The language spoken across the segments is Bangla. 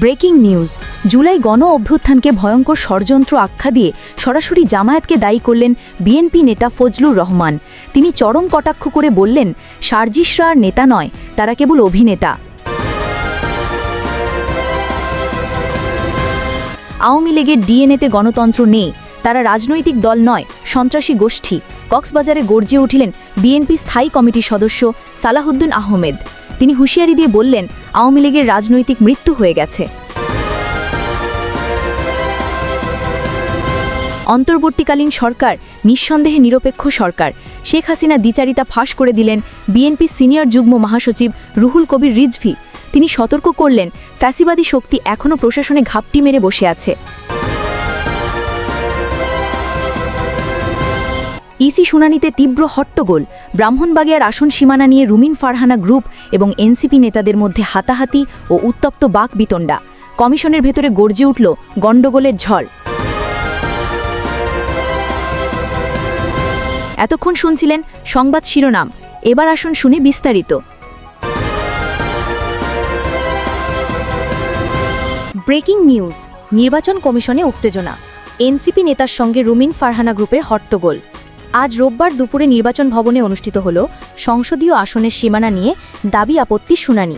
Breaking news. জুলাই গণ অভ্যুত্থানকে ভয়ঙ্কর ষড়যন্ত্র আখ্যা দিয়ে সরাসরি জামায়াতকে দায়ী করলেন বিএনপি নেতা ফজলুর রহমান। তিনি চরম কটাক্ষ করে বললেন, সার্জিসরা আর নেতা নয়, তারা কেবল অভিনেতা। আওয়ামী লীগের ডিএনএতে গণতন্ত্র নেই, তারা রাজনৈতিক দল নয়, সন্ত্রাসী গোষ্ঠী। কক্সবাজারে গর্জে উঠলেন বিএনপি স্থায়ী কমিটির সদস্য সালাহুদ্দিন আহমেদ। তিনি হুঁশিয়ারি দিয়ে বললেন, আওয়ামী লীগের রাজনৈতিক মৃত্যু হয়ে গেছে। অন্তর্বর্তীকালীন সরকার নিঃসন্দেহে নিরপেক্ষ সরকার। শেখ হাসিনা দ্বিচারিতা ফাঁস করে দিলেন বিএনপি সিনিয়র যুগ্ম মহাসচিব রুহুল কবির রিজভী। তিনি সতর্ক করলেন, ফ্যাসিবাদী শক্তি এখনও প্রশাসনে ঘাপটি মেরে বসে আছে। ইসি শুনানিতে তীব্র হট্টগোল। ব্রাহ্মণবাগিয়ার আসন সীমানা নিয়ে রুমিন ফারহানা গ্রুপ এবং এনসিপি নেতাদের মধ্যে হাতাহাতি ও উত্তপ্ত বাকবিতণ্ডা। কমিশনের ভেতরে গর্জে উঠল গণ্ডগোলের ঝড়। এতক্ষণ শুনছিলেন সংবাদ শিরোনাম, এবার আসুন শুনে বিস্তারিত। Breaking news. নির্বাচন কমিশনে উত্তেজনা, এনসিপি নেতার সঙ্গে রুমিন ফারহানা গ্রুপের হট্টগোল। আজ রোববার দুপুরে নির্বাচন ভবনে অনুষ্ঠিত হল সংসদীয় আসনের সীমানা নিয়ে দাবি আপত্তির শুনানি।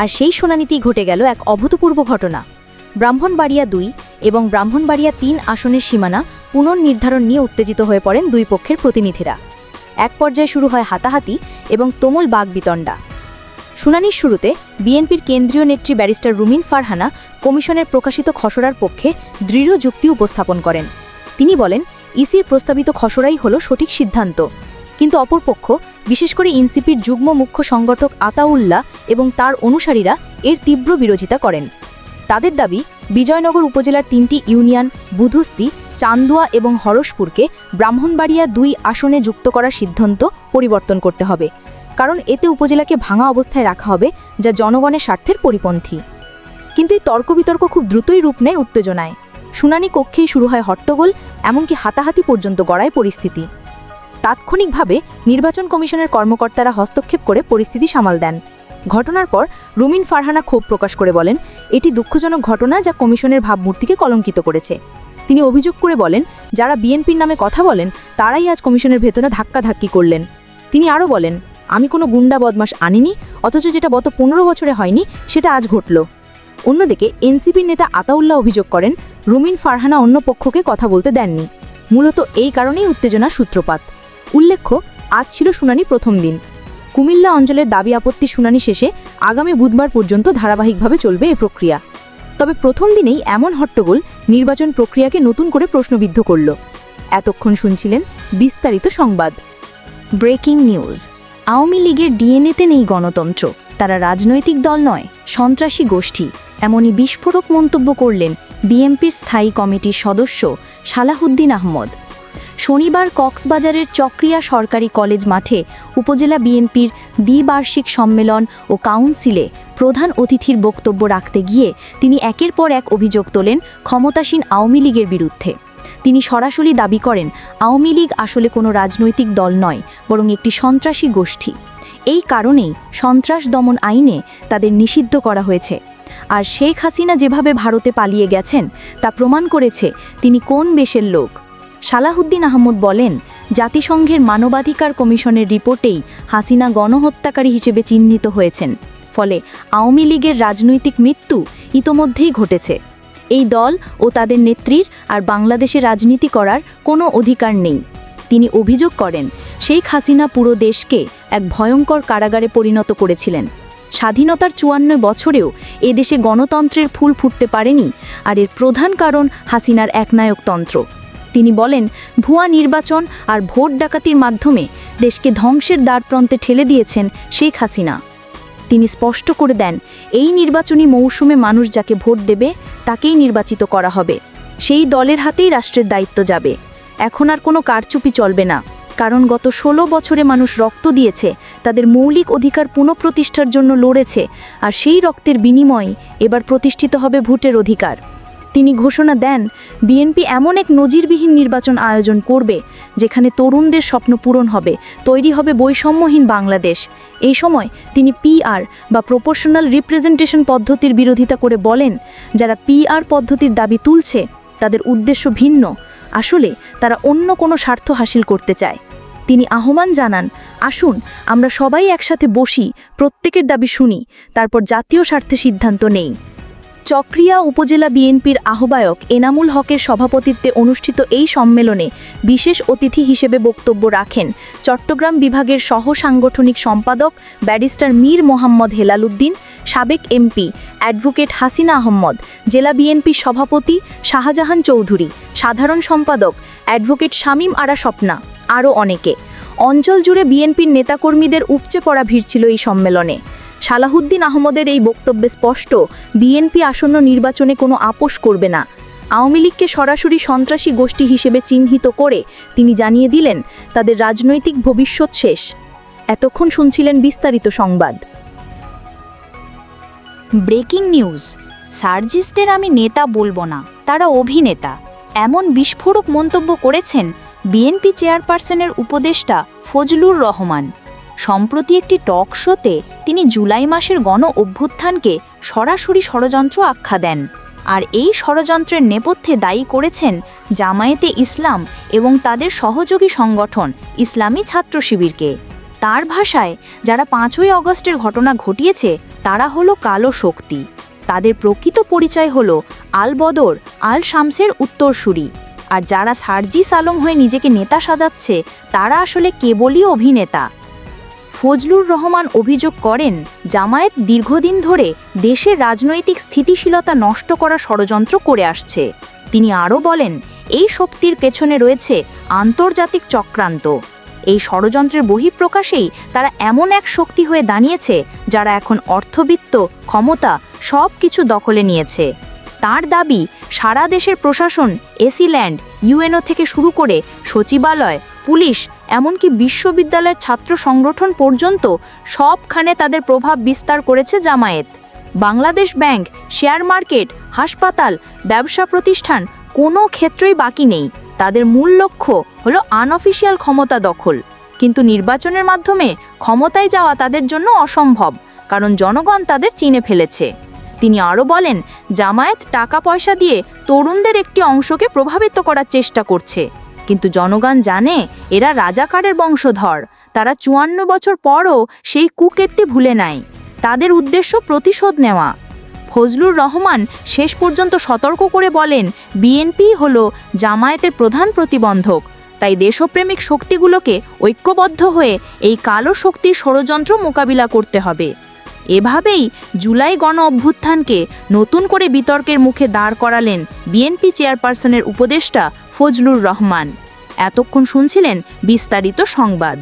আর সেই শুনানিতেই ঘটে গেল এক অভূতপূর্ব ঘটনা। ব্রাহ্মণবাড়িয়া ২ এবং ব্রাহ্মণবাড়িয়া ৩ আসনের সীমানা পুনর্নির্ধারণ নিয়ে উত্তেজিত হয়ে পড়েন দুই পক্ষের প্রতিনিধিরা। এক পর্যায়ে শুরু হয় হাতাহাতি এবং তুমুল বাকবিতণ্ডা। শুনানির শুরুতে বিএনপির কেন্দ্রীয় নেত্রী ব্যারিস্টার রুমিন ফারহানা কমিশনের প্রকাশিত খসড়ার পক্ষে দৃঢ় যুক্তি উপস্থাপন করেন। তিনি বলেন, ইসির প্রস্তাবিত খসড়াই হল সঠিক সিদ্ধান্ত। কিন্তু অপরপক্ষ, বিশেষ করে এনসিপির যুগ্ম মুখ্য সংগঠক আতাউল্লাহ এবং তার অনুসারীরা এর তীব্র বিরোধিতা করেন। তাদের দাবি, বিজয়নগর উপজেলার ৩টি ইউনিয়ন বুধুস্তি, চান্দুয়া এবং হরসপুরকে ব্রাহ্মণবাড়িয়া ২ আসনে যুক্ত করার সিদ্ধান্ত পরিবর্তন করতে হবে, কারণ এতে উপজেলাকে ভাঙা অবস্থায় রাখা হবে, যা জনগণের স্বার্থের পরিপন্থী। কিন্তু এই তর্ক বিতর্ক খুব দ্রুতই রূপ নেয় উত্তেজনায়। শুনানি কক্ষেই শুরু হয় হট্টগোল, এমনকি হাতাহাতি পর্যন্ত গড়ায় পরিস্থিতি। তাৎক্ষণিকভাবে নির্বাচন কমিশনের কর্মকর্তারা হস্তক্ষেপ করে পরিস্থিতি সামাল দেন। ঘটনার পর রুমিন ফারহানা ক্ষোভ প্রকাশ করে বলেন, এটি দুঃখজনক ঘটনা যা কমিশনের ভাবমূর্তিকে কলঙ্কিত করেছে। তিনি অভিযোগ করে বলেন, যারা বিএনপির নামে কথা বলেন তারাই আজ কমিশনের ভেতরে ধাক্কাধাক্কি করলেন। তিনি আরও বলেন, আমি কোনো গুন্ডা বদমাশ আনিনি, অথচ যেটা গত 15 বছরে হয়নি সেটা আজ ঘটল। অন্যদিকে এনসিপির নেতা আতাউল্লাহ অভিযোগ করেন, রুমিন ফারহানা অন্য পক্ষকে কথা বলতে দেননি। মূলত এই কারণেই উত্তেজনার সূত্রপাত। উল্লেখ্য, আজ ছিল শুনানি প্রথম দিন। কুমিল্লা অঞ্চলের দাবি আপত্তি শুনানি শেষে আগামী বুধবার পর্যন্ত ধারাবাহিকভাবে চলবে এই প্রক্রিয়া। তবে প্রথম দিনেই এমন হট্টগোল নির্বাচন প্রক্রিয়াকে নতুন করে প্রশ্নবিদ্ধ করল। এতক্ষণ শুনছিলেন বিস্তারিত সংবাদ। Breaking news. আওয়ামী লীগের ডিএনএতে নেই গণতন্ত্র, তারা রাজনৈতিক দল নয়, সন্ত্রাসী গোষ্ঠী। এমনই বিস্ফোরক মন্তব্য করলেন বিএনপির স্থায়ী কমিটির সদস্য সালাহুদ্দিন আহমদ। শনিবার কক্সবাজারের চক্রিয়া সরকারি কলেজ মাঠে উপজেলা বিএনপির দ্বিবার্ষিক সম্মেলন ও কাউন্সিলে প্রধান অতিথির বক্তব্য রাখতে গিয়ে তিনি একের পর এক অভিযোগ তোলেন ক্ষমতাসীন আওয়ামী লীগের বিরুদ্ধে। তিনি সরাসরি দাবি করেন, আওয়ামী লীগ আসলে কোনো রাজনৈতিক দল নয়, বরং একটি সন্ত্রাসী গোষ্ঠী। এই কারণেই সন্ত্রাস দমন আইনে তাদের নিষিদ্ধ করা হয়েছে। আর শেখ হাসিনা যেভাবে ভারতে পালিয়ে গেছেন তা প্রমাণ করেছে তিনি কোন দেশের লোক। সালাহুদ্দিন আহমদ বলেন, জাতিসংঘের মানবাধিকার কমিশনের রিপোর্টেই হাসিনা গণহত্যাকারী হিসেবে চিহ্নিত হয়েছেন। ফলে আওয়ামী লীগের রাজনৈতিক মৃত্যু ইতোমধ্যেই ঘটেছে। এই দল ও তাদের নেত্রীর আর বাংলাদেশে রাজনীতি করার কোনো অধিকার নেই। তিনি অভিযোগ করেন, শেখ হাসিনা পুরো দেশকে এক ভয়ঙ্কর কারাগারে পরিণত করেছিলেন। স্বাধীনতার 54 বছরেও এদেশে গণতন্ত্রের ফুল ফুটতে পারেনি, আর এর প্রধান কারণ হাসিনার একনায়কতন্ত্র। তিনি বলেন, ভুয়া নির্বাচন আর ভোট ডাকাতির মাধ্যমে দেশকে ধ্বংসের দ্বারপ্রান্তে ঠেলে দিয়েছেন শেখ হাসিনা। তিনি স্পষ্ট করে দেন, এই নির্বাচনী মৌসুমে মানুষ যাকে ভোট দেবে তাকেই নির্বাচিত করা হবে। সেই দলের হাতেই রাষ্ট্রের দায়িত্ব যাবে। এখন আর কোনো কারচুপি চলবে না, কারণ গত 16 বছরে মানুষ রক্ত দিয়েছে, তাদের মৌলিক অধিকার পুনঃপ্রতিষ্ঠার জন্য লড়েছে, আর সেই রক্তের বিনিময়ে এবার প্রতিষ্ঠিত হবে ভোটের অধিকার। তিনি ঘোষণা দেন বিএনপি এমন এক নজিরবিহীন নির্বাচন আয়োজন করবে যেখানে তরুণদের স্বপ্ন পূরণ হবে, তৈরি হবে বৈষম্যহীন বাংলাদেশ। এই সময় তিনি পিআর বা প্রপোর্শনাল রিপ্রেজেন্টেশন পদ্ধতির বিরোধিতা করে বলেন, যারা পিআর পদ্ধতির দাবি তুলছে তাদের উদ্দেশ্য ভিন্ন, আসলে তারা অন্য কোনো স্বার্থ হাসিল করতে চায়। তিনি আহ্বান জানান, আসুন আমরা সবাই একসাথে বসি, প্রত্যেকের দাবি শুনি, তারপর জাতীয় স্বার্থে সিদ্ধান্ত নেই। চকরিয়া উপজেলা বিএনপির আহ্বায়ক এনামুল হকের সভাপতিত্বে অনুষ্ঠিত এই সম্মেলনে বিশেষ অতিথি হিসেবে বক্তব্য রাখেন চট্টগ্রাম বিভাগের সহ সাংগঠনিক সম্পাদক ব্যারিস্টার মীর মোহাম্মদ হেলাল উদ্দিন, সাবেক এমপি অ্যাডভোকেট হাসিনা আহমদ, জেলা বিএনপির সভাপতি শাহজাহান চৌধুরী, সাধারণ সম্পাদক অ্যাডভোকেট শামীম আরা স্বপ্না, আরও অনেকে। অঞ্চল জুড়ে বিএনপির নেতাকর্মীদের উপচে পড়া ভিড় ছিল এই সম্মেলনে। সালাহুদ্দিন আহমদের এই বক্তব্যে স্পষ্ট, বিএনপি আসন্ন নির্বাচনে কোনো আপোষ করবে না। আওয়ামী লীগকে সরাসরি সন্ত্রাসী গোষ্ঠী হিসেবে চিহ্নিত করে তিনি জানিয়ে দিলেন তাদের রাজনৈতিক ভবিষ্যৎ শেষ। এতক্ষণ শুনছিলেন বিস্তারিত সংবাদ। ব্রেকিং নিউজ, সার্জিসদের আমি নেতা বলবো না, তারা অভিনেতা, এমন বিস্ফোরক মন্তব্য করেছেন বিএনপি চেয়ারপারসনের উপদেষ্টা ফজলুর রহমান। সম্প্রতি একটি টক শোতে তিনি জুলাই মাসের গণ অভ্যুত্থানকে সরাসরি ষড়যন্ত্র আখ্যা দেন, আর এই ষড়যন্ত্রের নেপথ্যে দায়ী করেছেন জামায়াতে ইসলাম এবং তাদের সহযোগী সংগঠন ইসলামী ছাত্র শিবিরকে। তার ভাষায়, যারা 5ই আগস্টের ঘটনা ঘটিয়েছে তারা হলো কালো শক্তি, তাদের প্রকৃত পরিচয় হলো আল বদর আল শামসের উত্তরসূরি, আর যারা সার্জিস আলম হয়ে নিজেকে নেতা সাজাচ্ছে তারা আসলে কেবলই অভিনেতা। ফজলুর রহমান অভিযোগ করেন, জামায়াত দীর্ঘদিন ধরে দেশের রাজনৈতিক স্থিতিশীলতা নষ্ট করা ষড়যন্ত্র করে আসছে। তিনি আরও বলেন, এই শক্তির পেছনে রয়েছে আন্তর্জাতিক চক্রান্ত। এই ষড়যন্ত্রের বহিঃপ্রকাশেই তারা এমন এক শক্তি হয়ে দাঁড়িয়েছে যারা এখন অর্থবিত্ত, ক্ষমতা সব কিছু দখলে নিয়েছে। তার দাবি, সারা দেশের প্রশাসন, এসিল্যান্ড, ইউএনও থেকে শুরু করে সচিবালয়, পুলিশ, এমনকি বিশ্ববিদ্যালয়ের ছাত্র সংগঠন পর্যন্ত সবখানে তাদের প্রভাব বিস্তার করেছে Jamaat. Bangladesh bank, share market, হাসপাতাল, ব্যবসা প্রতিষ্ঠান কোনো ক্ষেত্রেই বাকি নেই। তাদের মূল লক্ষ্য হলো আনঅফিসিয়াল ক্ষমতা দখল, কিন্তু নির্বাচনের মাধ্যমে ক্ষমতায় যাওয়া তাদের জন্য অসম্ভব, কারণ জনগণ তাদের চিনে ফেলেছে। তিনি আরও বলেন, জামায়াত টাকা পয়সা দিয়ে তরুণদের একটি অংশকে প্রভাবিত করার চেষ্টা করছে, কিন্তু জনগণ জানে এরা রাজাকারের বংশধর। তারা 54 বছর পরও সেই কুকীর্তি ভুলে নাই। তাদের উদ্দেশ্য প্রতিশোধ নেওয়া। ফজলুর রহমান শেষ পর্যন্ত সতর্ক করে বলেন, বিএনপি হলো জামায়াতের প্রধান প্রতিবন্ধক, তাই দেশপ্রেমিক শক্তিগুলোকে ঐক্যবদ্ধ হয়ে এই কালো শক্তির ষড়যন্ত্র মোকাবিলা করতে হবে। এভাবেই জুলাই গণ অভ্যুত্থানকে নতুন করে বিতর্কের মুখে দাঁড় করালেন বিএনপি চেয়ারপারসনের উপদেষ্টা ফজলুর রহমান। এতক্ষণ শুনছিলেন বিস্তারিত সংবাদ।